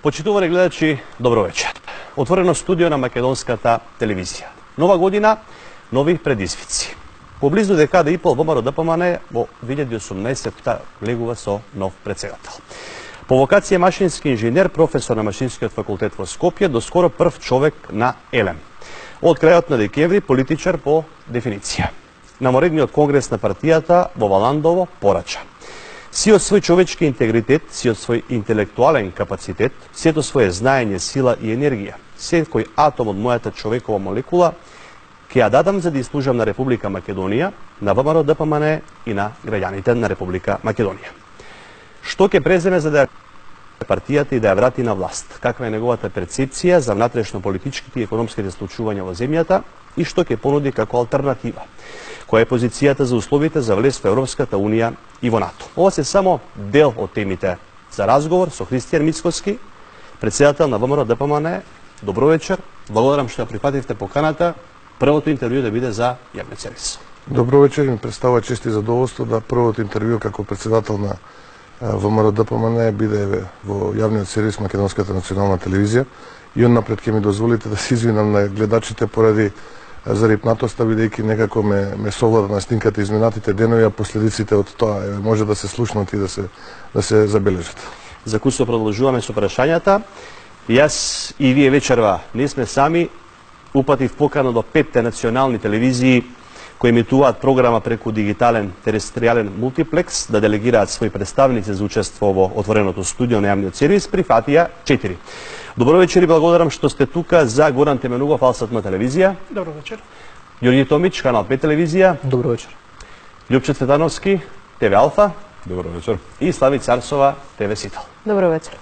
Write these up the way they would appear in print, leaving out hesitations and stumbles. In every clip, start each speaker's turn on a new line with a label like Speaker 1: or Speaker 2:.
Speaker 1: Почитувани гледачи, добро вечер. Отворено студио на македонската телевизија. Нова година, нови предизвици. Поблизу декада и пол ВМРО ДПМН во 2018 влегува со нов претседател. По вокација машински инженер, професор на Машинскиот факултет во Скопје, доскоро прв човек на ЕЛЕМ. Од крајот на декември политичар по дефиниција. На моредниот конгрес на партијата во Валандово порача: си од свој човечки интегритет, си од свој интелектуален капацитет, сето своје знаење, сила и енергија, секој атом од мојата човекова молекула, ќе ја дадам за да служам на Република Македонија, на ВМРО ДПМН и на граѓаните на Република Македонија. Што ќе преземе за да ја партијата и да ја врати на власт? Каква е неговата перцепција за внатрешно политичките и економските случувања во земјата и што ќе понуди како алтернатива? Која е позицијата за условите за влез во Европската Унија и во НАТО? Ова се само дел од темите за разговор со Христијан Мицкоски, председател на ВМРО ДПМН. Добро вечер. Благодарам што ја прифативте поканата. Првото интервју да биде за јавниот сервис.
Speaker 2: Добро вечер, ми представува чест и задоволство да првото интервју како председател на ВМРО ДПМН биде во јавниот сервис Македонската национална телевизија. И однапред ќе ми дозволите да се извинам на гледачите поради зарипнатоста, бидејќи некако ме совлада на снимката изминатите денови, а последиците од тоа може да се слушнат и да се забележат.
Speaker 1: За кусо продолжуваме со прашањата. Јас и вие вечерва не сме сами. Упатив покана до 5 национални телевизии кои емитуваат програма преку дигитален терестријален мултиплекс да делегираат своји представници за учество во отвореното студио на јавниот сервис. Прифатија 4. Добро вечер и благодарам што сте тука за Горан Теменугов, Алсатма телевизија.
Speaker 3: Добро вечер.
Speaker 1: Јорѓи Томич, Канал 5 телевизија.
Speaker 3: Добро вечер.
Speaker 1: Љупче Цветановски, ТВ Алфа.
Speaker 4: Добро вечер.
Speaker 1: И Слави Царсова, ТВ Сител.
Speaker 5: Добро вечер.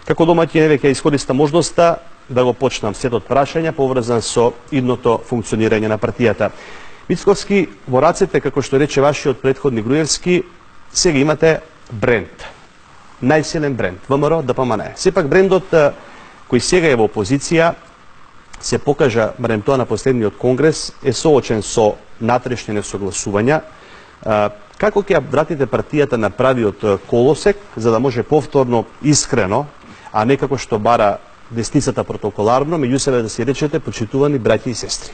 Speaker 1: Како домаќин еве ќе искористам можноста да го почнам сет од прашања поврзан со идното функционирање на партијата. Мицкоски, во рацете, како што рече вашиот претходник Груевски, сега имате бренд. Најсилен бренд, ВМРО ДПМН. Сепак брендот кој сега е во опозиција, се покажа, барем тоа на последниот конгрес, е соочен со натрешни несогласувања. Како ќе ја вратите партијата на правиот колосек, за да може повторно, искрено, а не како што бара десницата протоколарно, меѓу себе да си речете почитувани браќи и сестри?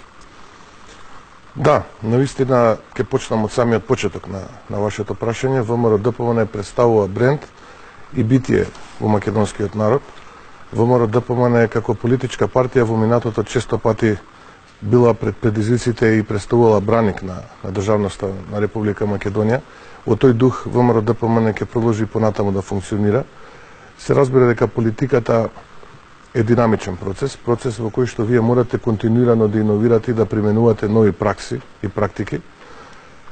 Speaker 2: Да, навистина ќе почнам од самиот почеток на вашето прашање. ВМРО ДПМН представува бренд и битие во македонскиот народ. ВМРО ДПМН како политичка партија во минатото често пати била пред предизвиците и представувала браник на државноста на Република Македонија. Во тој дух ВМРО ДПМН ќе продолжи понатаму да функционира. Се разбира дека политиката е динамичен процес во кој што вие морате континуирано да иновирате и да применувате нови пракси и практики.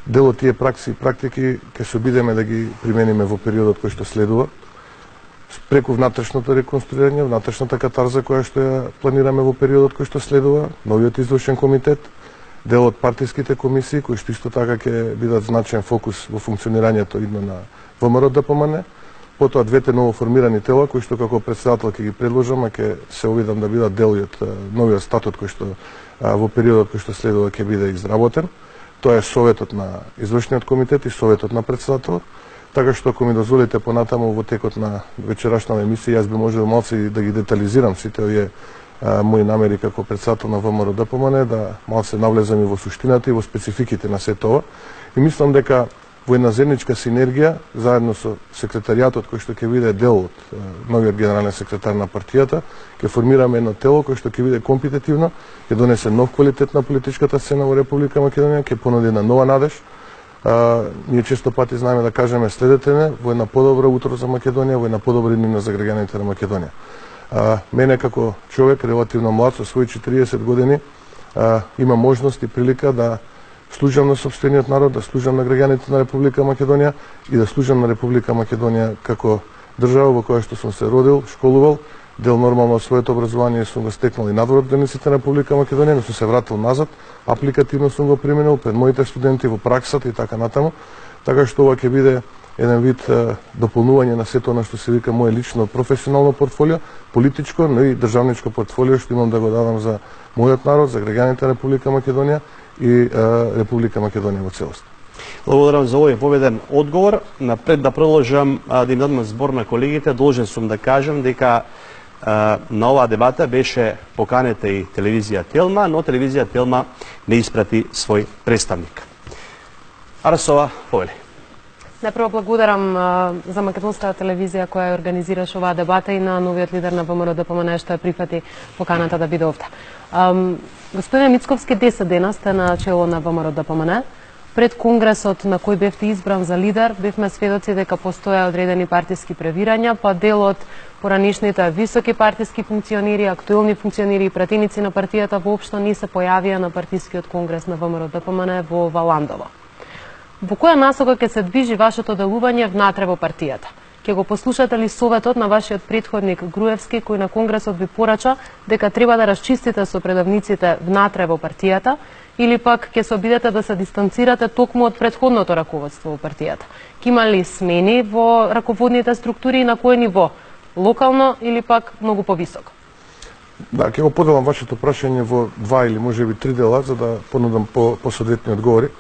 Speaker 2: Дел од тие пракси и практики ќе се обидеме да ги примениме во периодот кој што следува, преку внатрешното реконструирање, внатрешната катарза која што ја планираме во периодот кој што следува, новиот извршен комитет, дел од партиските комисии кои што исто така ќе бидат значаен фокус во функционирањето идно на ВМРО ДПМН. Потоа двете новоформирани тела кои што како председател ќе ги предложам, а ќе се обидам да бидат дел од новиот статут кој што во периодот кој што следува ќе биде изработен. Тоа е Советот на извршниот комитет и Советот на председателот. Така што ако ми дозволите понатаму во текот на вечерашната емисија, јас би можел малце да ги детализирам сите овие мои намери како председател на ВМРО ДПМН, да малце навлезам и во суштината и во спецификите на сето ова. И мислам дека во една заедничка синергија, заедно со секретаријатот кој што ќе биде дел од новиот генерален секретар на партијата, ќе формираме едно тело кој што ќе биде компетитивно, ќе донесе нов квалитет на политичката сцена во Република Македонија, ќе понуди една нова надеж. Ние често пати знаеме да кажеме следете во една подобра утро за Македонија, во една подобра иднина за граѓаните на Македонија. Мене како човек релативно млад со своји 40 години има можност и прилика да служам на сопствениот народ, да служам на граѓаните на Република Македонија и да служам на Република Македонија како држава во која што сум се родил, школувал, дел нормално од своето образование сум го стекнал и надвор од границите на Република Македонија, но сум се вратил назад, апликативно сум го применил пред моите студенти во праксата и така натаму, така што ова ќе биде еден вид дополнување на сето она што се вика моje лично професионално портфолио, политичко, но и државничко портфолио што имам да го дадам за мојот народ, за граѓаните на Република Македонија и Република Македонија во целост.
Speaker 1: Благодарам за овој поведен одговор. Напред да продолжам да им дадам збор на колегите, должен сум да кажам дека на оваа дебата беше поканета и телевизија Телма, но телевизија Телма не испрати свој представник. Арсова, повели.
Speaker 3: Најпрво благодарам за македонската телевизија која организираше оваа дебата и на новиот лидер на ВМРО ДПМН што ја прифати поканата да биде овде. Господине Мицковски, 10 дена сте на чело на ВМРО ДПМН. Пред конгресот на кој бевте избран за лидер, бевме сведоци дека постоја одредени партиски превирања, па дел од поранишните високи партиски функционери, актуелни функционери и пратеници на партијата воопшто не се појавија на партискиот конгрес на ВМРО ДПМН во Валандово. Во која насока ќе се движи вашето делување внатре во партијата? Ќе го послушате ли советот на вашиот претходник Груевски, кој на конгресот ви порача дека треба да расчистите со предавниците внатре во партијата, или пак ќе се обидете да се дистанцирате токму од претходното раководство во партијата? Ќе има ли смени во раководните структури и на кој ниво? Локално или пак многу повисоко?
Speaker 2: Да, ќе го поделам вашето прашање во 2 или можеби 3 дела за да понудам посоодветни одговори.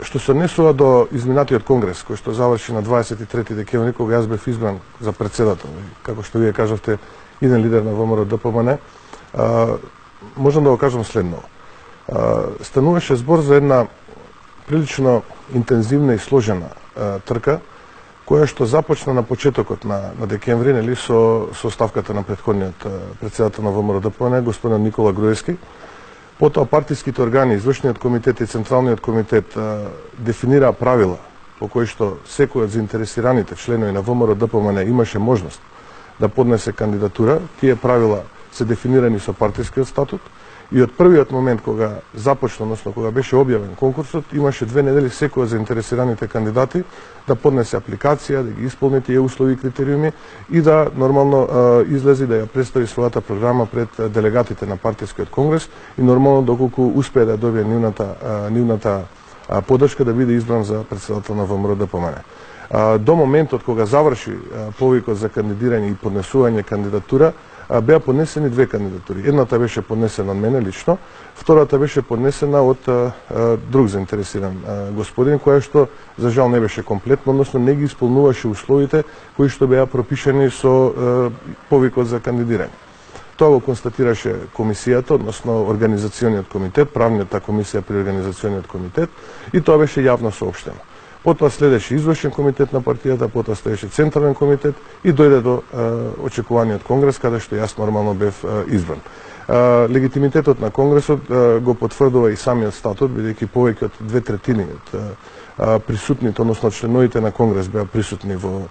Speaker 2: Што се однесува до изминатиот конгрес, кој што заврши на 23 декември, кога јас бев избран за председател, како што вие кажавте, иден лидер на ВМРО ДПМН, можам да го кажам следно. Стануваше збор за една прилично интензивна и сложена трка, која што започна на почетокот на декември, нели, со оставката на претходниот председател на ВМРО ДПМН, господин Никола Груевски. Потоа партиските органи, извршниот комитет и централниот комитет дефинираа правила по кои што секој од заинтересираните членови на ВМРО ДПМН имаше можност да поднесе кандидатура. Тие правила се дефинирани со партискиот статут и од првиот момент кога започна, односно кога беше објавен конкурсот, имаше 2 недели секој од заинтересираните кандидати да поднесе апликација, да ги исполни тие услови и критериуми и да нормално излези да ја представи својата програма пред делегатите на партискиот конгрес и нормално доколку успее да добие нивната поддршка да биде избран за председател на ВМРО ДПМН. До моментот кога заврши повикот за кандидирање и поднесување кандидатура, беа поднесени 2 кандидатури. Едната беше поднесена од мене лично, втората беше поднесена од друг заинтересиран господин, која што за жал не беше комплетно, односно не ги исполнуваше условите кои што беа пропишани со повикот за кандидирање. Тоа го констатираше комисијата, односно организациониот комитет, правниот комисија при организациониот комитет, и тоа беше јавно соопштено. Потоа следеше извршен комитет на партијата, потоа следеше централен комитет и дојде до очекуваниот конгрес, каде што јас нормално бев избран. Легитимитетот на конгресот го потврдува и самиот статут, бидејќи повеќе од 2/3 од присутните, односно членовите на конгрес беа присутни во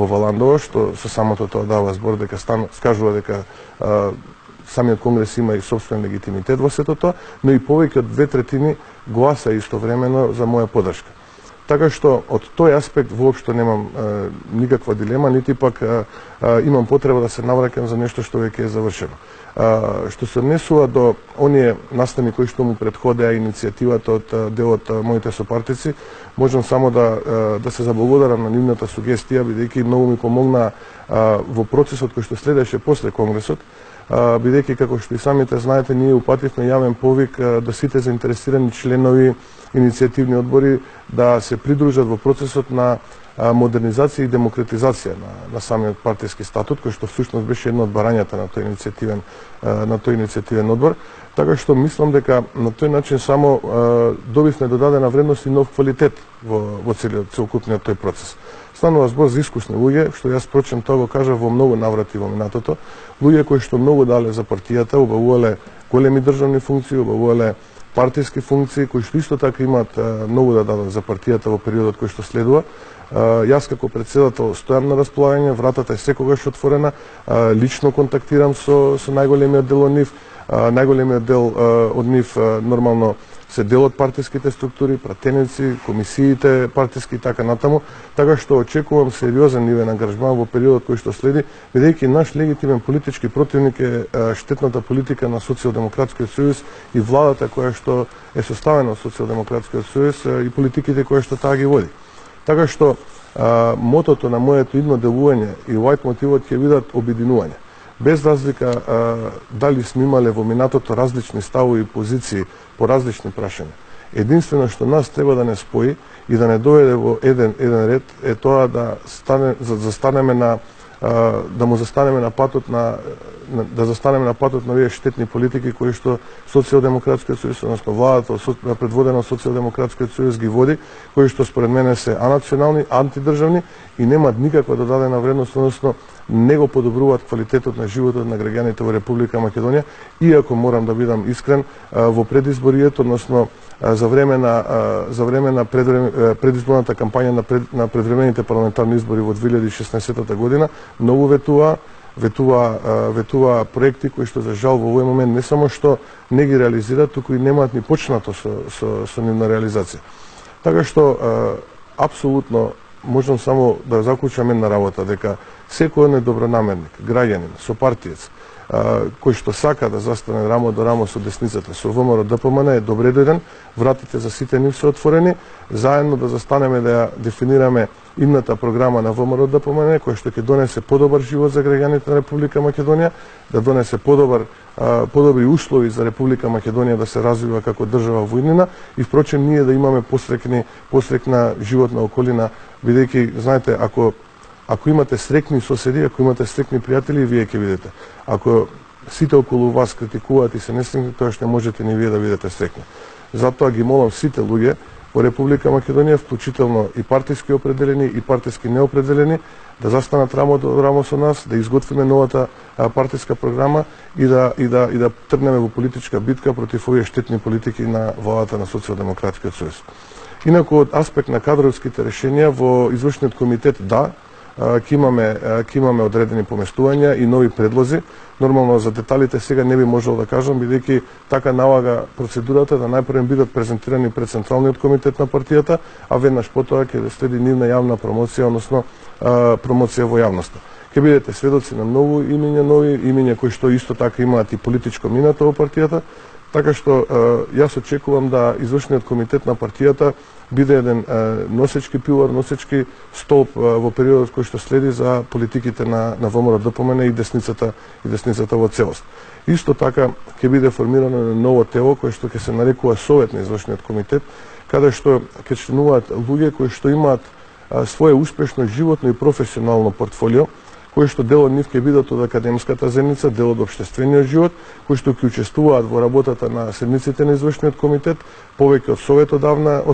Speaker 2: Валандово, што со самото тоа дава збор дека скажува дека самиот конгрес има и собствен легитимитет во сето тоа, но и повеќе од 2/3 гласа истовремено за моја поддршка. Така што од тој аспект воопшто немам никаква дилема, нити пак имам потреба да се навраќам за нешто што веќе е завршено. Што се однесува до оние настани кои што му претходеа иницијативата од дел од моите сопартици, можам само да се заблагодарам на нивната сугестија, бидејќи многу ми помогна во процесот кој што следеше после конгресот, бидејќи како што и самите знаете, ние упативме јавен повик до сите заинтересирани членови иницијативни одбори да се придружат во процесот на модернизација и демократизација на самиот партиски статут, кој што всушност беше едно од барањата на тој иницијативен одбор. Така што мислам дека на тој начин само добивме додадена вредност и нов квалитет во целокупниот тој процес. Станува збор за искусни луѓе, што јас прочем тоа го кажав во многу наврати во минатото, луѓе кои што многу дале за партијата, обавувале големи државни функции, обавувале партиски функции, кои што исто така имаат многу да дадат за партијата во периодот кој што следува. Јас како председател стојам на располагање, вратата е секогаш отворена, лично контактирам со најголемиот дел од нив. Најголемиот дел од нив нормално се дел од партиските структури, пратеници, комисиите партиски и така натаму, така што очекувам сериозен нивен ангажман во периодот кој што следи, бидејќи наш легитимен политички противник е штетната политика на Социјалдемократскиот сојуз и владата која што е составена од Социјалдемократскиот сојуз и политиките кои што таа ги води. Така што мотото на моето идно делување и лајт мотивот ќе бидат обединување. Без разлика дали сме имале во минатото различни ставови и позиции по различни прашања. Единствено што нас треба да не спои и да не доведе во еден ред е тоа да застанеме на да му застанеме на патот да застанеме на патот на овие штетни политики кои што Социјалдемократскиот сојуз, односно владата предводена од Социјалдемократскиот сојуз ги води, кои што според мене се анационални, антидржавни и немаат никаква додадена вредност, односно не го подобруваат квалитетот на животот на граѓаните во Република Македонија, иако морам да бидам искрен, во предизборието, односно за време на предизборната кампања на предвремените парламентарни избори во 2016 година, многу ветува проекти кои што за жал во овој момент не само што не ги реализираат, туку и немаат ни почнато со нивна реализација. Така што апсолутно можам само да заклучам една работа, дека секој еден добронамерник, граѓанин, сопартиец, кој што сака да застане рамо до рамо со десницата, со ВМРО ДПМН е добре дојден, вратите за сите нив се отворени, заедно да застанеме да ја дефинираме идната програма на ВМРО ДПМН, која што ќе донесе подобар живот за граѓаните на Република Македонија, да донесе подобри услови за Република Македонија да се развива како држава во иднина и впрочем ние да имаме посрекна животна околина, бидејќи знаете, ако имате срекни соседи, ако имате срекни пријатели, вие ќе видите. Ако сите околу вас критикуваат и се несрекни, тоа што можете ни вие да видите срекни. Затоа ги молам сите луѓе во Република Македонија, вклучително и партиски определени и партиски неопределени, да застанат рамо до рамо со нас, да изготвиме новата партиска програма и да тргнеме во политичка битка против овие штетни политики на владата на Социјалдемократскиот сојуз. Инаку од аспект на кадровските решенија во извршниот комитет, да, ќе имаме одредени поместувања и нови предлози. Нормално за деталите сега не би можел да кажам, бидејќи така налага процедурата да најпрво бидат презентирани пред Централниот комитет на партијата, а веднаш потоа ќе следи нивна јавна промоција, односно промоција во јавноста. Ќе бидете сведоци на нови имиња кои што исто така имаат и политичко минато во партијата, така што јас очекувам да извршниот комитет на партијата биде еден носечки пилар, носечки столб во периодот кој што следи за политиките на ВМРО ДПМН и десницата во целост. Исто така ќе биде формирано ново тело кој што ќе се нарекува Совет на извршниот комитет, каде што ќе членуваат луѓе кои што имаат свое успешно животно и професионално портфолио, кои што дел од нив ќе бидат од академската заедница, дел од општествениот живот, кои што ќе учествуваат во работата на седниците на извршниот комитет, повеќе од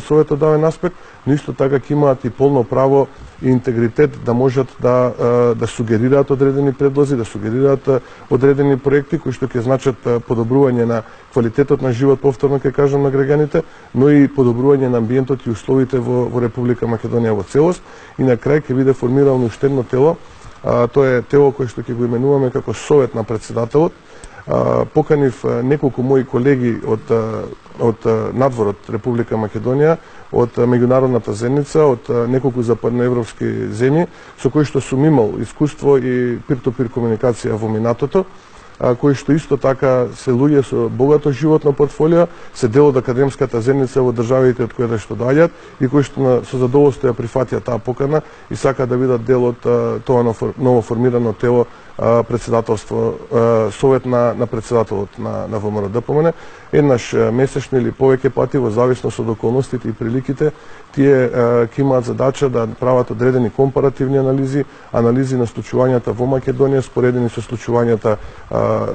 Speaker 2: советодавен аспект, но исто така ќе имаат и полно право и интегритет да можат да сугерираат одредени предлози, да сугерираат одредени проекти кои што ќе значат подобрување на квалитетот на живот, повторно ќе кажам, на граѓаните, но и подобрување на амбиентот и условите во Република Македонија во целост. И на крај ќе биде формирано уште едно тело. Тоа е тело кое што ќе го именуваме како Совет на председателот. Поканив неколку мои колеги од надвор од Република Македонија, од меѓународната заедница, од неколку западноевропски земји, со кои што сум имал искуство и пир-то-пир комуникација во минатото, кои што исто така се луѓе со богато животно портфолио, се дел од академската заедница во државите од кои што доаѓаат и кои што со задоволство ја прифатија таа покана и сака да бидат дел од тоа ново формирано тело, председателство, Совет на председателот на ВМРО ДПМН, еднаш месечно или повеќе пати во зависност од околностите и приликите, тие ќе имаат задача да прават одредени компаративни анализи на случувањата во Македонија споредени со случувањата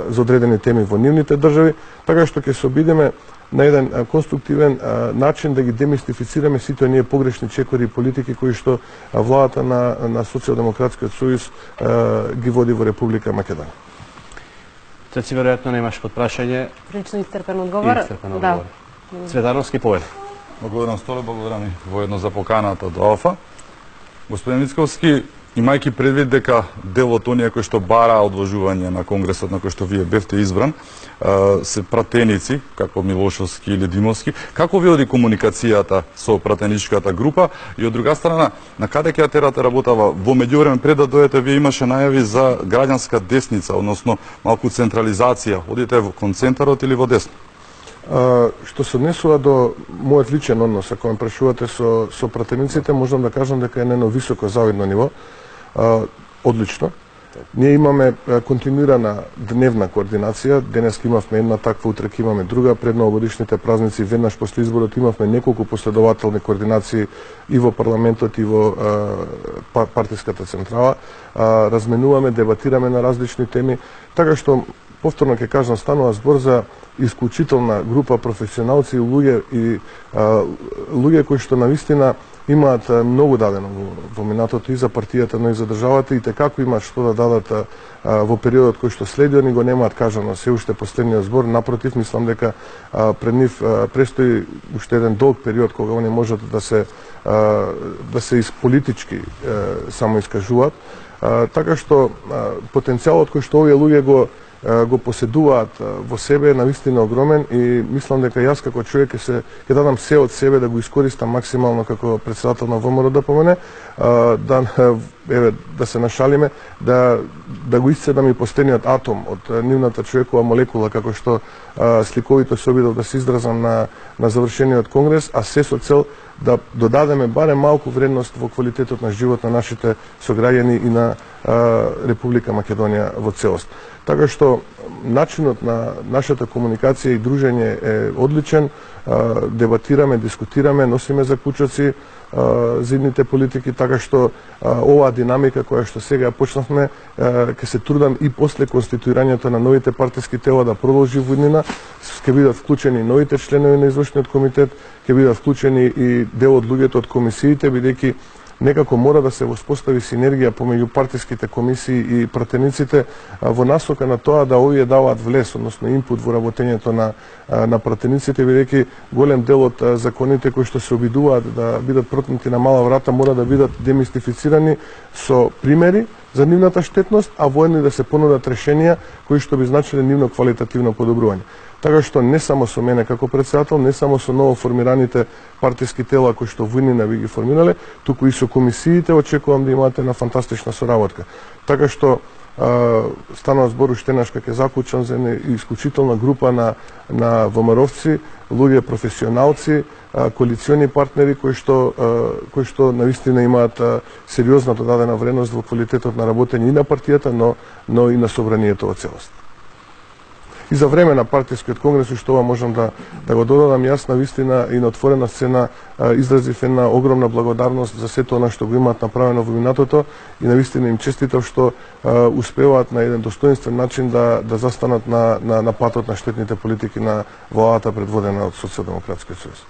Speaker 2: за одредени теми во нивните држави, така што ќе се обидеме на еден конструктивен начин да ги демистифицираме сите оние погрешни чекори и политики кои што владата на Социјалдемократскиот сојуз ги води во Република Македонија.
Speaker 1: Цеци, веројатно немаш подпрашање.
Speaker 3: Прилично исцрпен одговор.
Speaker 1: Да. Цветановски, повед.
Speaker 4: Благодарам Столе, благодарам и воедно за поканата до Алфа. Господин Мицковски, имајќи предвид дека дел од оние кои што бара одложување на Конгресот на кој што вие бевте избран, се пратеници, како Милошовски или Димовски, како ви оди комуникацијата со пратеничката група и од друга страна, на каде ќе ја терате работава? Во меѓувреме пред да дојдете вие имаше најави за граѓанска десница, односно малку централизација. Одите кон центарот или во десно?
Speaker 2: Што се однесува до мојот личен однос, ако ме прашувате со пратениците, можам да кажам дека е на едно високо завидно ниво. Одлично. Ние имаме континуирана дневна координација. Денес имавме една таква, утре имаме друга. Пред новогодишните празници, веднаш после изборот, имавме неколку последователни координации и во парламентот и во партиската централа. Разменуваме, дебатираме на различни теми, така што повторно ќе кажам, станува збор за исклучителна група професионалци и луѓе кои што навистина имаат многу дадено во минатото и за партијата, но и за државата, и како имаат што да дадат во периодот кој што следи. Они го немаат кажано се уште последниот збор. Напротив, мислам дека пред нив престои уште еден долг период кога они можат да се политички само искажуваат. Така што потенцијалот кој што овие луѓе го поседуваат во себе е навистина огромен, и мислам дека јас како човек ќе дадам се од себе да го искористам максимално како председател на ВМРО ДПМН, да се нашалиме, да го исцедам и последниот атом од нивната човекова молекула, како што сликовито се обидов да се изразам на завршениот конгрес, а се со цел да додадеме барем малку вредност во квалитетот на живот на нашите сограѓани и на Република Македонија во целост. Така што начинот на нашата комуникација и дружење е одличен, дебатираме, дискутираме, носиме заклучоци за идните политики, така што оваа динамика која што сега почнавме, ќе се трудам и после конституирањето на новите партиски тела да продолжи во иднина. Ќе бидат вклучени новите членови на извршниот комитет, ќе бидат вклучени и дел од луѓето од комисиите, бидејќи некако мора да се воспостави синергија помеѓу партиските комисии и пратениците во насока на тоа да овие даваат влез, односно инпут во работењето на пратениците, бидејќи голем дел од законите кои што се обидуваат да бидат протнати на мала врата мора да бидат демистифицирани со примери за нивната штетност, а воедно да се понудат решенија кои што би значиле нивно квалитативно подобрување. Така што не само со мене како председател, не само со ново формираните партиски тела кои што војнина би ги формирале, туку и со комисиите очекувам да имате една фантастична соработка. Така што станува збор уште еднаш ќе заклучам за една исклучителна група на ВМРО-вци, луѓе професионалци, коалициони партнери кои што навистина имаат сериозна додадена вредност во квалитетот на работење и на партијата, но и на собранието во целост. И за време на партискиот конгрес, што ова можам да го додадам, јас навистина и на отворена сцена изразив една огромна благодарност за сето она што го имаат направено во минатото, и навистина им честитав што успеваат на еден достоинствен начин да застанат на патот на штетните политики на владата предводена од Социјалдемократскиот сојуз.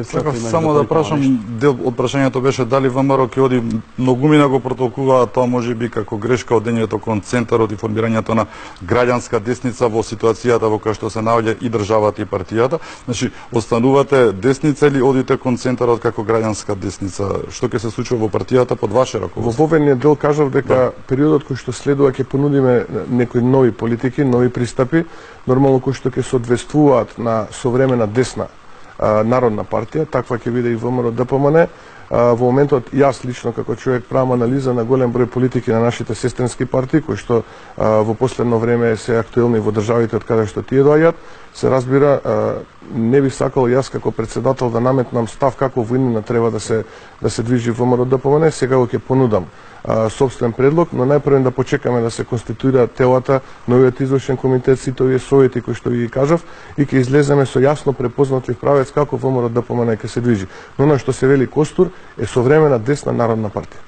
Speaker 4: Сакав само да прашам, дел од прашањето беше дали ВМРО ќе оди, многумина го протолкуваат тоа можеби како грешка од дењето кон центарот и формирањето на граѓанска десница во ситуацијата во која што се наоѓа и државата и партијата. Значи, останувате десница или одите кон центарот како граѓанска десница? Што ќе се случува во партијата под ваше раководство?
Speaker 2: Во воведниот дел кажав дека периодот кој што следува ќе понудиме некои нови политики, нови пристапи, нормално кои што ќе соодветствуваат на современа десна народна партија, таква ќе биде и ВМРО ДПМН. Во моментот јас лично како човек правам анализа на голем број политики на нашите сестрински партии кои што во последно време се актуелни во државите од каде што тие доаѓаат. Се разбира, не би сакал јас како председател да наметнам став како во иднина треба да се движи ВМРО ДПМН. Сега го ќе понудам собствен предлог, но најпрво да почекаме да се конституираат телата, новиот извршен комитет, сите овие совети кои што ви ги кажав, и ќе излеземе со јасно препознатлив правец како ВМРО ДПМН ќе се движи. Но она што се вели Костур е современа десна народна партија.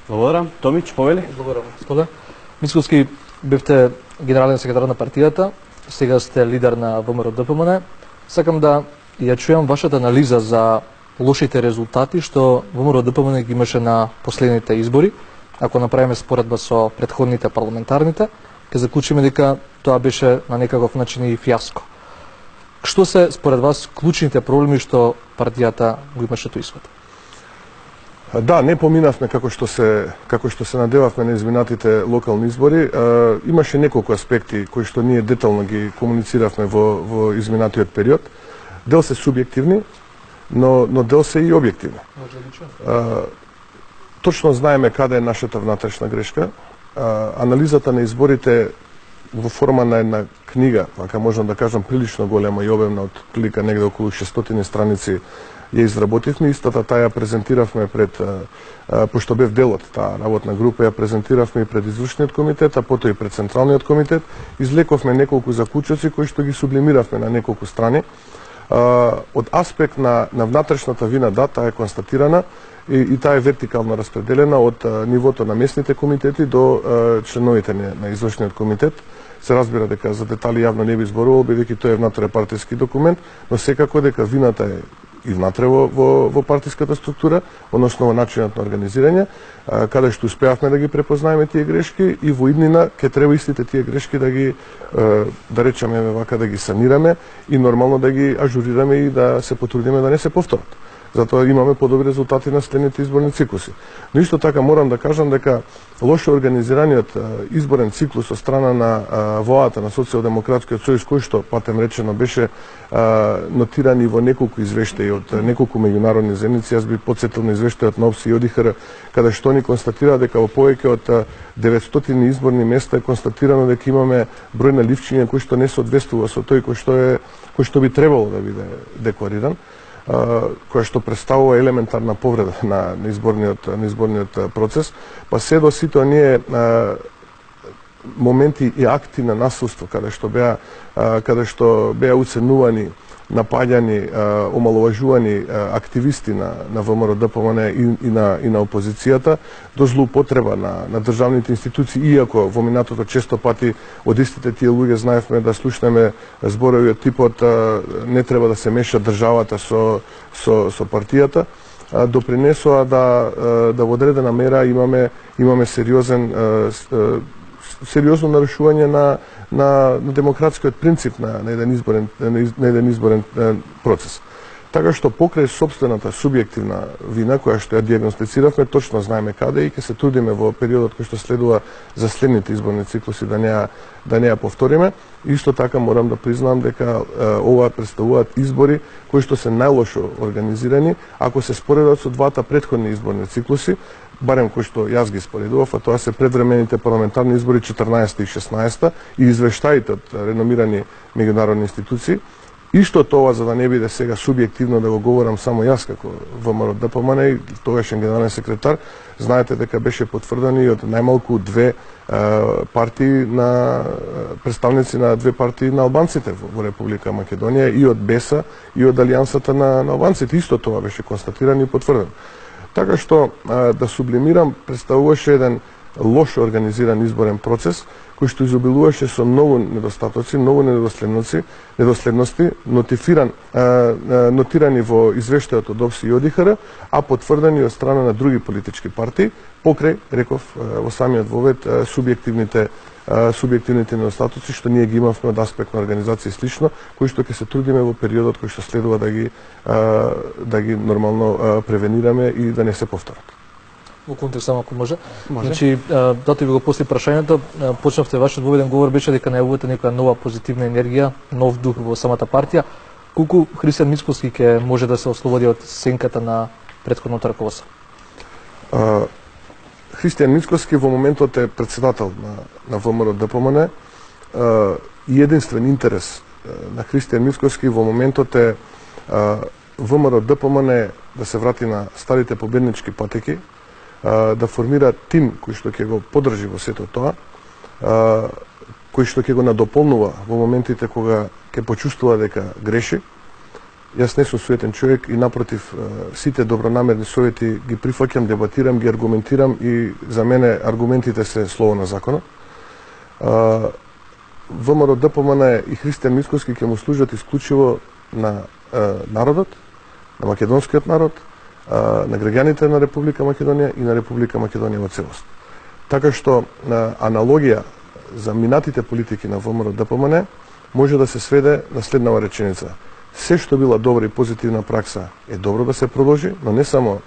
Speaker 1: Благодарам. Томич, повели?
Speaker 5: Благодарам, господа. Мицковски, бевте генерален секретар на партијата, сега сте лидер на ВМРО ДПМН. Сакам да ја чујам вашата анализа за лошите резултати што ВМРО ДПМН ги имаше на последните избори. Ако направиме споредба со претходните парламентарните, ќе заклучиме дека тоа беше на некаков начин и фијаско. Што се според вас клучните проблеми што партијата го имаше тој исход?
Speaker 2: Да, не поминавме како што се надевавме на изминатите локални избори. Имаше неколку аспекти кои што ние детално ги комунициравме во изминатиот период. Дел се субјективни, но дел се и објективни. Точно знаеме каде е нашата внатрешна грешка. Анализата на изборите во форма на една книга, ако можам да кажам прилично голема и обемна, од прилика негде околу 600 страници, ја изработивме, истата таа ја презентиравме пред, пошто бев дел од таа работна група, ја презентиравме и пред извршниот комитет, а потоа и пред централниот комитет. Излековме неколку заклучоци кои што ги сублимиравме на неколку страни. Од аспект на внатрешната вина, да, таа е констатирана и таа е вертикално распределена од нивото на местните комитети до членовите на извршниот комитет. Се разбира дека за детали јавно не би зборувал, бидејќи тој е внатре-партиски документ, но секако дека вината е и внатре во партиската структура, односно во начинот на организирање, каде што успеавме да ги препознаеме тие грешки и во иднина ќе треба истите тие грешки да ги, да речеме вака, да ги санираме и нормално да ги ажурираме и да се потрудиме да не се повторат. Затоа имаме подобри резултати на следните изборни циклуси. Но исто така морам да кажам дека лошо организираниот изборен циклус од страна на воата на Социјалдемократскиот сојуз, кој што, патем речено, беше нотиран и во неколку извештаи од неколку меѓународни заедници. Јас би потсетил на извештајот на ОПСИ и ОДИХР, каде што они констатира дека во повеќе од 900 изборни места е констатирано дека имаме број на ливчиња кој што не соодветствува со тој кој што би требало да биде деклариран, која што представува елементарна повреда на изборниот процес, па се до сите оние моменти и акти на насилство каде што беа уценувани, напаѓани, омаловажувани активисти на ВМРО ДПМН и на опозицијата, до злоупотреба на државните институции, иако во минатото често пати од истите тие луѓе знаевме да слушнеме зборови од типот не треба да се меша државата со партијата, допринесоа да во одредена мера имаме сериозно нарушување на демократскиот принцип на еден изборен процес. Така што покрај собствената субјективна вина која што ја диагностициравме, точно знаеме каде и ќе се трудиме во периодот кој што следува за следните изборни циклуси да не ја повториме. Исто така морам да признам дека ова представуваат избори кои што се најлошо организирани ако се споредат со двата претходни изборни циклуси, барем кои што јас ги споредував, а тоа се предвремените парламентарни избори 14 и 16 и извештаите од реномирани меѓународни институции. Исто тоа, за да не биде сега субјективно да го говорам само јас како ВМРО ДПМН и тогашен генерален секретар, знаете дека беше потврдено и од најмалку две партии на представници на две партии на албанците во Република Македонија, и од БЕСА и од Алијансата на албанците. Исто тоа беше констатирано и потврдено. Така што, да сублимирам, представуваше еден лошо организиран изборен процес, кој што изобилуваше со многу недостатоци, многу недоследности, нотирани во извештајот од ОПСИ и ОДИХР, а потврдени од страна на други политички партии, покрај, реков во самиот вовед, субјективните недостатоци што ние ги имавме од аспект на организација и слично, кои што ќе се трудиме во периодот кој што следува да ги нормално превенираме и да не се повторат.
Speaker 5: Во контекст само ако може. Значи, дато ви го после прашањето, почнавте вашиот воведен говор беше дека најавувате некоја нова позитивна енергија, нов дух во самата партија. Колку Христијан Мицковски ќе може да се ослободи од сенката на претходното раководство?
Speaker 2: Христијан Мицковски во моментот е председател на ВМРО ДПМН и единствен интерес на Христијан Мицковски во моментот е ВМРО ДПМН да се врати на старите победнички патеки, да формира тим кој што ќе го поддржи во сето тоа, кој што ќе го надополнува во моментите кога ќе почувствува дека греши. Јас не сум суетен човек и напротив сите добронамерни совети ги прифаќам, дебатирам, ги аргументирам и за мене аргументите се слово на законот. ВМРО ДПМН и Христијан Мицковски ќе му служат исклучиво на народот, на македонскиот народ, на граѓаните на Република Македонија и на Република Македонија во целост. Така што аналогија за минатите политики на ВМРО ДПМН може да се сведе на следнава реченица. Се што била добра и позитивна пракса е добро да се продолжи, но не само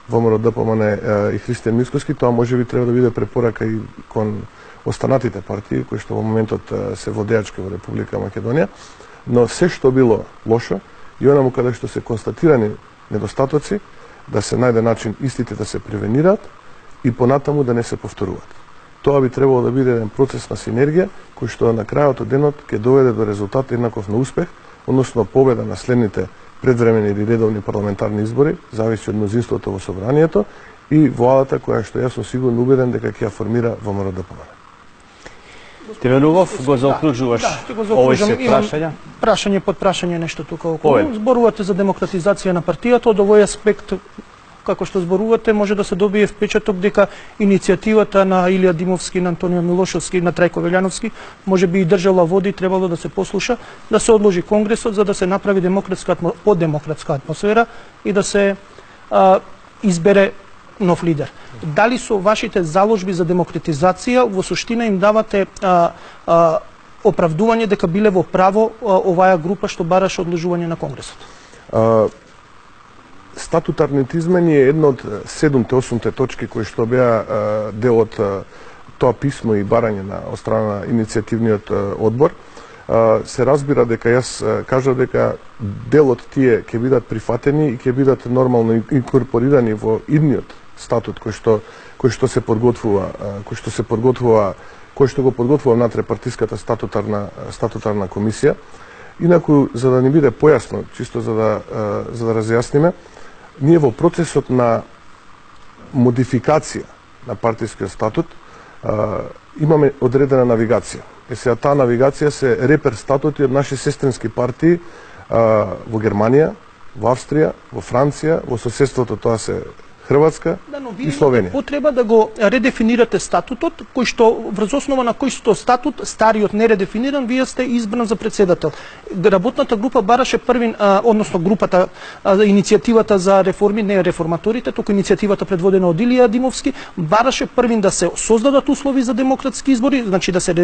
Speaker 2: ВМРО ДПМН и Христијан Мицковски, тоа може би треба да биде препорака и кон останатите партии кои што во моментот се водеачки во Република Македонија, но се што било лошо и онаму каде што се констатирани недостатоци, да се најде начин истите да се превенираат и понатаму да не се повторуваат. Тоа би требало да биде еден процес на синергија кој што на крајот од денот ќе доведе до резултат еднаков на успех, односно победа на следните предвремени или редовни парламентарни избори, зависи од мнозинството во собранието и владата која што јас сум сигурно убеден дека ќе ја формира ВМРО ДПМНЕ.
Speaker 1: Тименувов, го заокружуваш
Speaker 6: ќе го
Speaker 1: овој
Speaker 6: заокружам.
Speaker 1: сет прашања?
Speaker 6: Прашање под прашање нешто тука околу.
Speaker 1: Повели.
Speaker 6: Зборувате за демократизација на партијата, од овој аспект како што зборувате, може да се добие впечаток дека иницијативата на Илија Димовски, на Антонио Милошовски, на Трајко Велјановски, може би и држала води и требало да се послуша, да се одложи конгресот за да се направи подемократска атмосфера и да се избере нов лидер. Дали со вашите заложби за демократизација во суштина им давате оправдување дека биле во право оваа група што бараше одложување на конгресот?
Speaker 2: Статутарните измени е една од 7-8 точки кои што беа дел од тоа писмо и барање од страна на иницијативниот одбор. Се разбира дека јас кажав дека дел од тие ќе бидат прифатени и ќе бидат нормално инкорпорирани во идниот статут кој што се подготвува, кој што го подготвува внатре партиската статутарна комисија. Инаку, за да не биде појасно, чисто за да разјасниме, ние во процесот на модификација на партискиот статут имаме одредена навигација. Сега таа навигација се репер статути од наши сестрински партии во Германија, во Австрија, во Франција, во соседството тоа се Хрватска и Словенија.
Speaker 6: Потреба да го редефинирате статутот, кој што врз основа на кој што статут стариот не редефиниран, вие сте избран за председател. Работната група бараше првин, односно групата, иницијативата за реформи, не реформаторите, туку иницијативата предводена од Илија Димовски, бараше првин да се создадат услови за демократски избори, значи да се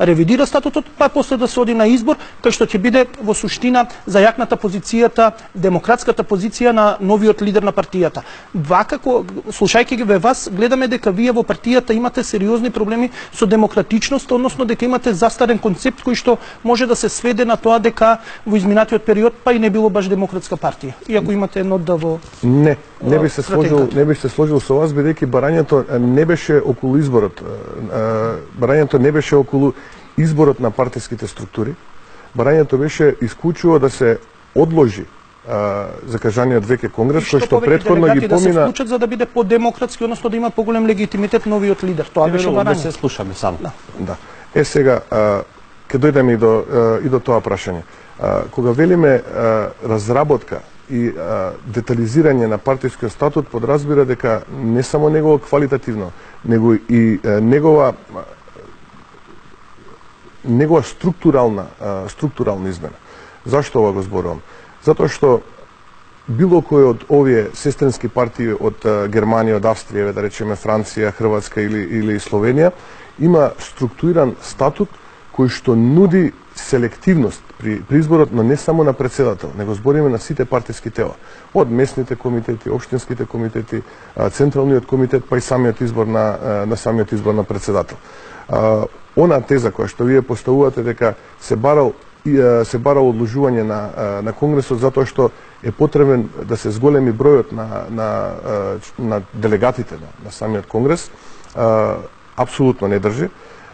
Speaker 6: ревидира статутот, па после да се оди на избор, кај што ќе биде во суштина зајакната позицијата, демократската позиција на новиот лидер на партијата. Вакако, слушајќи ги вас, гледаме дека вие во партијата имате сериозни проблеми со демократичност, односно дека имате застарен концепт кој што може да се сведе на тоа дека во изминатиот период па и не било баш демократска партија. Иако имате нода во
Speaker 2: Не би се сложил со вас, бидејќи барањето не беше околу изборот. Барањето не беше околу изборот на партиските структури. Барањето беше исклучиво да се одложи закажаниот веќе конгрес кој што претходно ги помина
Speaker 6: да се вклучат за да биде подемократски, односно да има поголем легитимитет новиот лидер. Тоа беше барање.
Speaker 1: Да се слушаме само.
Speaker 2: Да. Сега ќе дојдеме и до тоа прашање. Кога велиме разработка и детализирање на партискиот статут, подразбира дека не само негово квалитативно, него и негова структурална измена. Зашто ова го зборувам? Затоа што било кој од овие сестрински партии од Германија, од Австрија, да речеме Франција, Хрватска или Словенија, има структуриран статут кој што нуди селективност при изборот, но не само на председател, него збориме на сите партиски тела. Од местните комитети, општинските комитети, централниот комитет, па и самиот избор на самиот избор на председател. Она теза која што вие поставувате дека се бара одложување на конгресот затоа што е потребен да се зголеми бројот на делегатите на самиот конгрес, апсолутно не држи,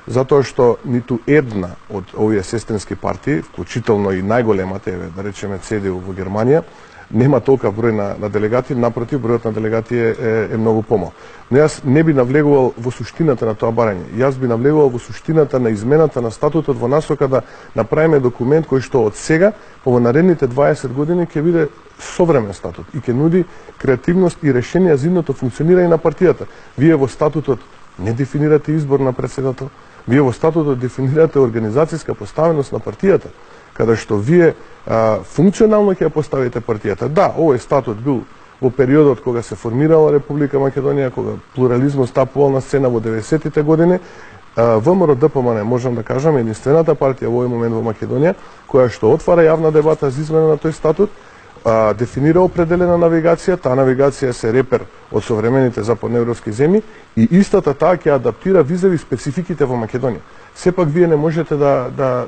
Speaker 2: затоа што ниту една од овие сестрински партии, вклучително и најголемата, да речеме ЦДУ во Германија, нема толков број на делегати, напротив, бројот на делегати е многу помал. Но јас не би навлегувал во суштината на тоа барање. Јас би навлегувал во суштината на измената на статутот во насока да направиме документ кој што од сега, во наредните 20 години, ќе биде современ статут и ќе нуди креативност и решенија за идното функционирање на партијата. Вие во статутот не дефинирате избор на председател, вие во статутот дефинирате организацијска поставеност на партијата, каде што вие функционално ќе ја поставите партијата. Да, овој статут бил во периодот кога се формирала Република Македонија, кога плурализмот стапувал на сцена во 90-тите години. ВМРО ДПМН, можам да кажам, единствената партија во овој момент во Македонија која што отвара јавна дебата за измена на тој статут, дефинира определена навигација, таа навигација се репер од современите западноевропски земји и истата таа ќе адаптира визави спецификите во Македонија. Сепак вие не можете да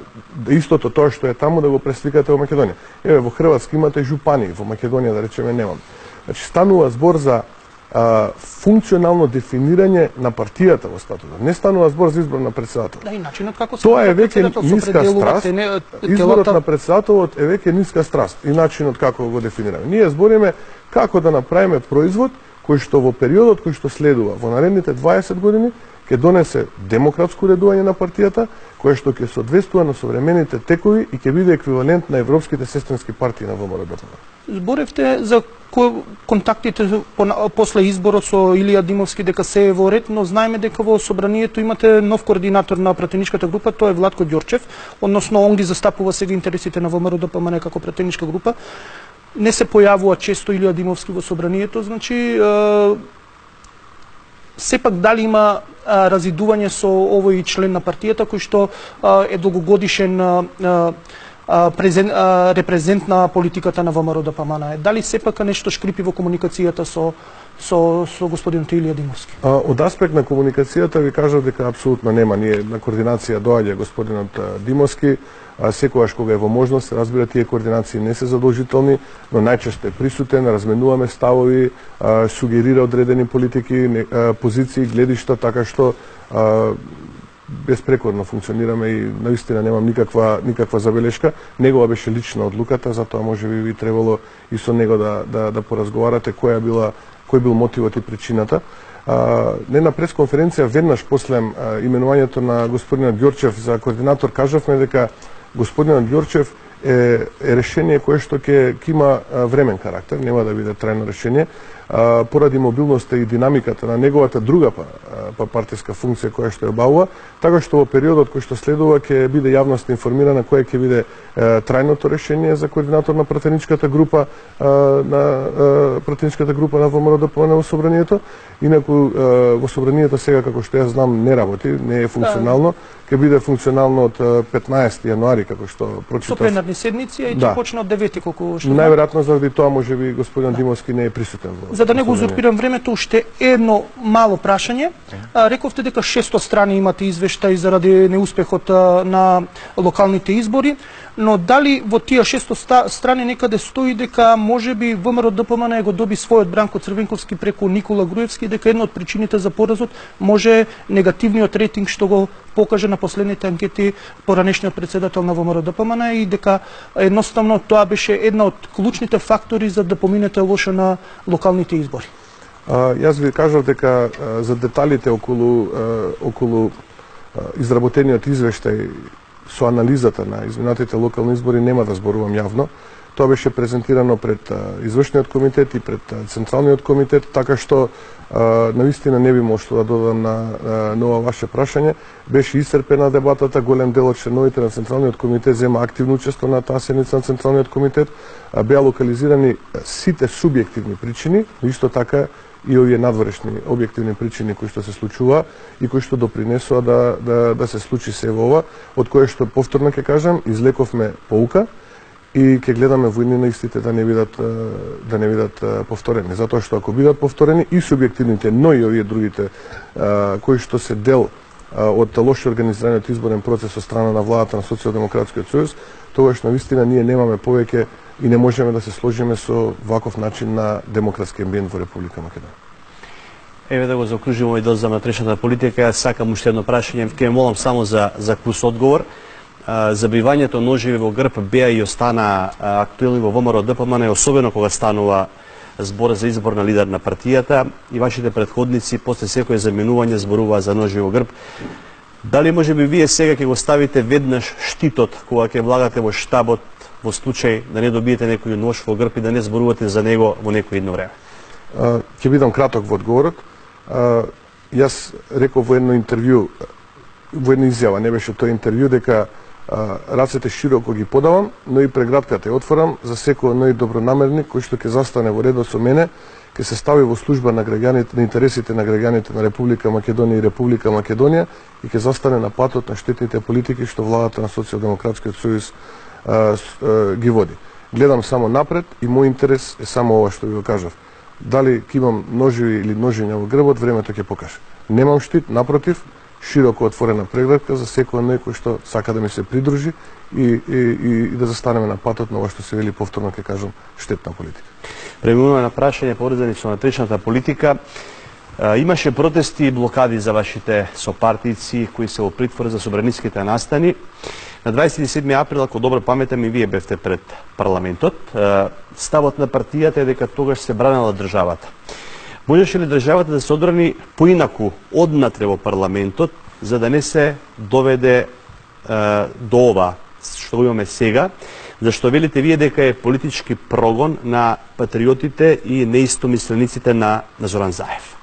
Speaker 2: истото тоа што е таму да го пресликате во Македонија. Еве во Хрватска имате жупании, во Македонија да речеме немам. Значи станува збор за функционално дефинирање на партијата во статутот. Не станува збор за избор на председател.
Speaker 6: Да, и начинот како се
Speaker 2: Тоа е веќе
Speaker 6: председател се
Speaker 2: ниска
Speaker 6: определуваат
Speaker 2: страст. Изборот на председателот е веќе ниска страст и начинот како го дефинираме. Ние збориме како да направиме производ кој што во периодот кој што следува во наредните 20 години ќе донесе демократско уредување на партијата, кое што ќе соодветствува на современите текови и ќе биде еквивалент на европските сестрински партии на ВМРО-ДПМНЕ.
Speaker 6: Зборевте за контактите после изборот со Илија Димовски дека се е во ред, но знаеме дека во собранието имате нов координатор на пратеничката група, тоа е Владко Ѓорчев, односно он ги застапува сега интересите на ВМРО-ДПМНЕ како пратеничка група. Не се појавува често Илија Димовски во собранието, значи сепак дали има разидување со овој член на партијата кој што е долгогодишен репрезент на политиката на ВМРО-ДПМНЕ. Дали сепак нешто шкрипи во комуникацијата со господинот Илија Димовски?
Speaker 2: Од аспект на комуникацијата ви кажав дека апсолутно нема. Ние на координација доаѓа господинот Димовски, секогаш кога е во можност, разбира, тие координации не се задолжителни, но најчесто е присутен, разменуваме ставови, сугерира одредени политики, позиции, гледишта, така што безпрекорно функционираме и наистина немам никаква забелешка. Негова беше лична одлуката, затоа можеби би требало и со него да поразговарате кој бил мотивот и причината. Не на пресконференција веднаш после именувањето на господинот Ѓорчев за координатор кажавме дека господинот Ѓорчев е решение кое што ќе има времен карактер, нема да биде трајно решение, поради мобилноста и динамиката на неговата друга партиска функција која што ја обавува, така што во периодот кој што следува ќе биде јавноста информирана кое ќе биде трајното решение за координатор на пратеничката група на ВМРО-ДПМНЕ во собранието. Инаку во собранието сега, како што јас знам, не работи, не е функционално. Ќе биде функционално од 15 јануари, како што прочитав.
Speaker 6: Со пленарни седници и ќе почне од 9 колку што.
Speaker 2: Најверојатно заради тоа можеби господин Димовски не е присутен во.
Speaker 6: За да не го узурпирам времето, уште едно мало прашање. Рековте дека 600 страни имате извештај заради неуспехот на локалните избори, но дали во тие 600 страни некаде стои дека можеби ВМРО-ДПМНЕ го доби својот Бранко Црвенковски преку Никола Груевски, дека една од причините за поразот може негативниот рейтинг што го покаже на последните анкети поранешниот председател на ВМРО-ДПМНЕ и дека едноставно тоа беше една од клучните фактори за да поминете лошо на локалните избори.
Speaker 2: Јас ви кажав дека за деталите околу изработениот извештај со анализата на изминатите локални избори нема да зборувам јавно. Тоа беше презентирано пред извршниот комитет и пред централниот комитет, така што навистина не би можел да додам на ова ваше прашање. Беше исцрпена дебатата, голем дел од членовите на централниот комитет зема активно учество на таа седница на централниот комитет, беа локализирани сите субјективни причини, но исто така и овие надворешни објективни причини кои што се случува и кои што допринесува да се случи се ова, од кое што повторно ќе кажам, излековме поука и ќе гледаме војни на истите да не бидат повторени, затоа што ако бидат повторени и субјективните, но и овие другите кои што се дел од лошо организираниот изборен процес од страна на владата на Социјалдемократскиот сојуз, тогаш навистина ние немаме повеќе и не можеме да се сложиме со ваков начин на демократски амбиент во Република Македонија.
Speaker 1: Еве да го заокружиме овој дел за внатрешната политика, јас сакам уште едно прашање, ќе молам само за кус одговор. Забивањето ножеви во грб беа и остана актуелни во ВМРО-ДПМНЕ, особено кога станува збор за избор на лидер на партијата и вашите претходници после секој заменување зборуваа за ножеви во грб. Дали можеби вие сега ќе го ставите веднаш штитот кога ќе влагате во штабот во случај да не добиете некој нож во грб и да не зборувате за него во некој едно време?
Speaker 2: Ќе бидам краток во одговорот. Јас реков во едно интервју, во една изјава, не беше тоа интервју, дека рацете широко ги подавам, но и прегратката ја отворам за секој нај добронамерник кој што ќе застане во редот со мене, ќе се стави во служба на граѓаните, на интересите на граѓаните на Република Македонија и Република Македонија и ќе застане на патот на штетните политики што владата на Социјалдемократскиот сојуз ги води. Гледам само напред и мој интерес е само ова што ви го кажав. Дали ќе имам ножеви или ножења во грбот, времето ќе покаже. Немам штит, напротив, широко отворена преградка за секој некој што сака да ми се придружи и да застанеме на патот на ова што се вели повторно ќе кажам штетна политика.
Speaker 1: Преминуваме на прашање поврзани со внатрешната политика. Имаше протести и блокади за вашите сопартијци кои се во притвор за собраниските настани. На 27 април, ако добро паметам, и вие бевте пред парламентот. Ставот на партијата е дека тогаш се бранела државата. Можеше ли државата да се одбрани поинаку однатре во парламентот, за да не се доведе до ова што имаме сега, зашто велите вие дека е политички прогон на патриотите и неистомислениците на Зоран Заев?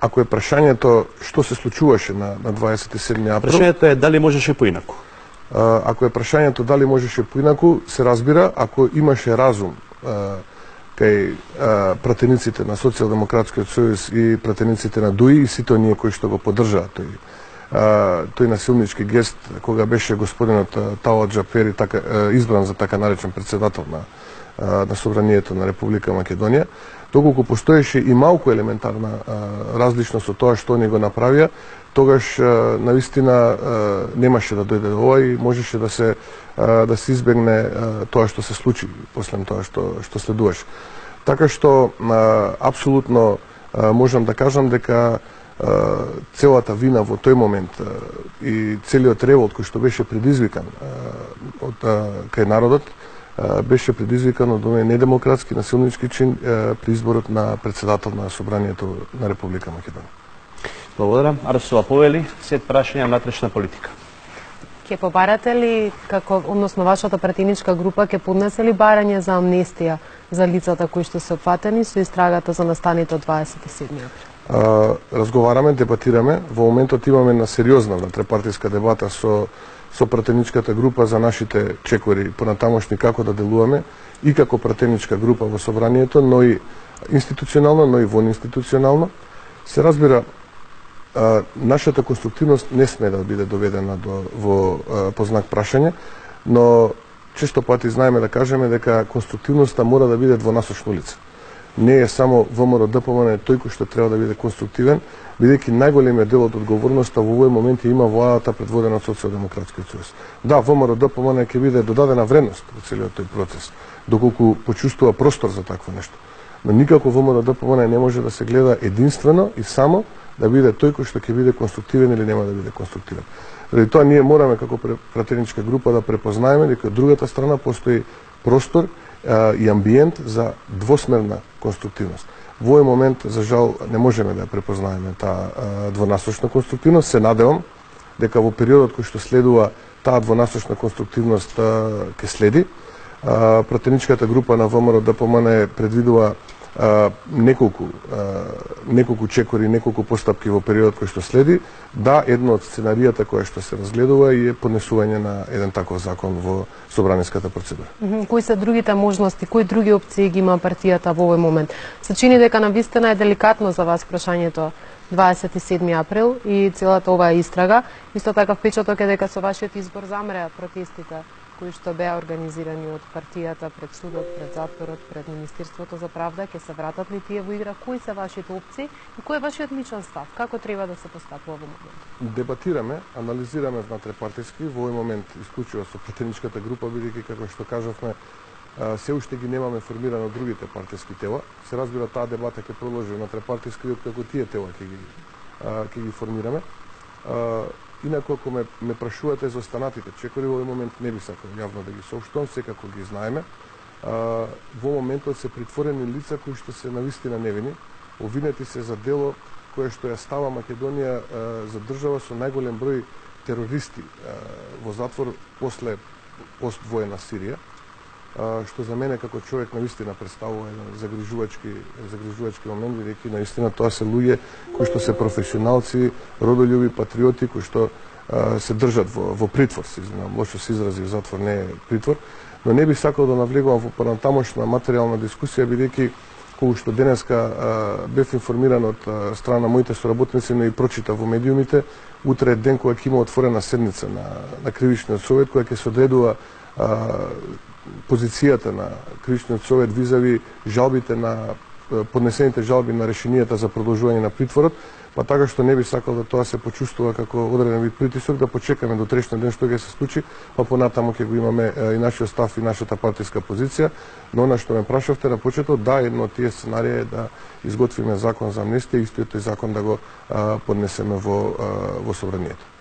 Speaker 2: Ако е прашањето што се случуваше на 27 април...
Speaker 1: Прашањето е дали можеше поинаку.
Speaker 2: Ако е прашањето дали можеше поинаку, се разбира ако имаше разум кај пратениците на Социјалдемократскиот сојуз и пратениците на ДУИ и сите оние кои што го поддржаа тој насилнички гест кога беше господинот Талат Джапери избран за така наречен председател на Собранието на Република Македонија, доколку постоеше и малку елементарна различност од тоа што они го направија, тогаш навистина немаше да дојде до ова и можеше да се избегне тоа што се случи после тоа што следуваше. Така што апсолутно можам да кажам дека целата вина во тој момент и целиот револт кој што беше предизвикан од кај народот беше предизвикан од овој недемократски насилнички чин при изборот на председател на Собранието на Република Македонија.
Speaker 1: Благодарам. Арсова Повели, сет прашања внатрешна политика.
Speaker 3: Ке побарате ли, односно вашата партиничка група, ке поднесе ли барање за амнестија за лицата кои што се опфатени со истрагата за настаните од 27 април?
Speaker 2: Разговараме, дебатираме. Во моментот имаме на сериозна внетрепартиска дебата со пратеничката група за нашите чекори понатамошни како да делуваме и како пратеничка група во Собранието, но и институционално, но и вонинституционално. Се разбира, нашата конструктивност не сме да биде доведена во познак прашање, но често пати знаеме да кажеме дека конструктивноста мора да биде двонасочно лице. Не е само ВМРО ДПМН тој кој што треба да биде конструктивен, бидејќи најголемиот дел од одговорноста во овој момент има владата предводена од Социјалдемократскиот сојуз. Да, ВМРО ДПМН ќе биде додадена вредност во целиот тој процес, доколку почувствува простор за такво нешто. Но никако ВМРО ДПМН не може да се гледа единствено и само да биде тој кој што ќе биде конструктивен или нема да биде конструктивен. Заради тоа ние мораме како пратеничка група да препознаеме дека од другата страна постои простор и амбиент за двосмерна конструктивност. Во овој момент, за жал, не можеме да ја препознаеме таа двонасочна конструктивност. Се надевам дека во периодот кој што следува таа двонасочна конструктивност ќе следи. Пратеничката група на ВМРО ДПМН предвидува неколку чекори, неколку постапки во периодот кој што следи. Да, едно од сценаријата која што се разгледува е поднесување на еден таков закон во собраниската процедура.
Speaker 3: Кои се другите можности, кои други опции ги има партијата во овој момент? Се чини дека навистина е деликатно за вас прашањето 27 април и целата оваа истрага. Исто така впечаток е дека со вашиот избор замреа протестите кои што беа организирани од партијата пред судот, пред затворот, пред Министерството за правда. Ќе се вратат ли тие во игра? Кои се вашите опции и кој е вашиот личен став? Како треба да се постапува во момент?
Speaker 2: Дебатираме, анализираме внатрепартиски, во овој момент исклучиво со пратеничката група, бидејќи како што кажавме, се уште ги немаме формирано другите партиски тела. Се разбира, таа дебата ќе продолжи внатрепартиски и откако тие тела ќе ги формираме. Инако, ако ме прашувате за останатите чекори, во овој момент не би сакал јавно да ги соопштувам, секако ги знаеме. Во моментот се притворени лица кои што се навистина невини, обвинети се за дело кое што ја става Македонија за држава со најголем број терористи во затвор после поствоена Сирија, што за мене како човек навистина представува еден загрижувачки момент, бидејќи наистина тоа се луѓе кои што се професионалци, родолюби, патриоти, кои што се држат во притвор, се извинувам, лошо се изрази, затвор не е притвор, но не би сакал да навлегувам во понатамошна материјална дискусија, бидејќи кога што денеска бев информиран од страна на моите соработници, но и прочита во медиумите, утре е ден кога ќе има отворена седница на Кривичниот совет, која ќе се одредува позицијата на Кривичниот совет визави жалбите на поднесените жалби на решенијата за продолжување на притворот, па така што не би сакал да тоа се почувствува како одреден вид притисок, да почекаме до трешниот ден што ќе се случи, па понатаму ќе го имаме и нашиот став и нашата партиска позиција. Но она што ме прашавте на почеток, да, едно од тие сценарија е да изготвиме закон за амнестија и истиот тој закон да го поднесеме во собранието.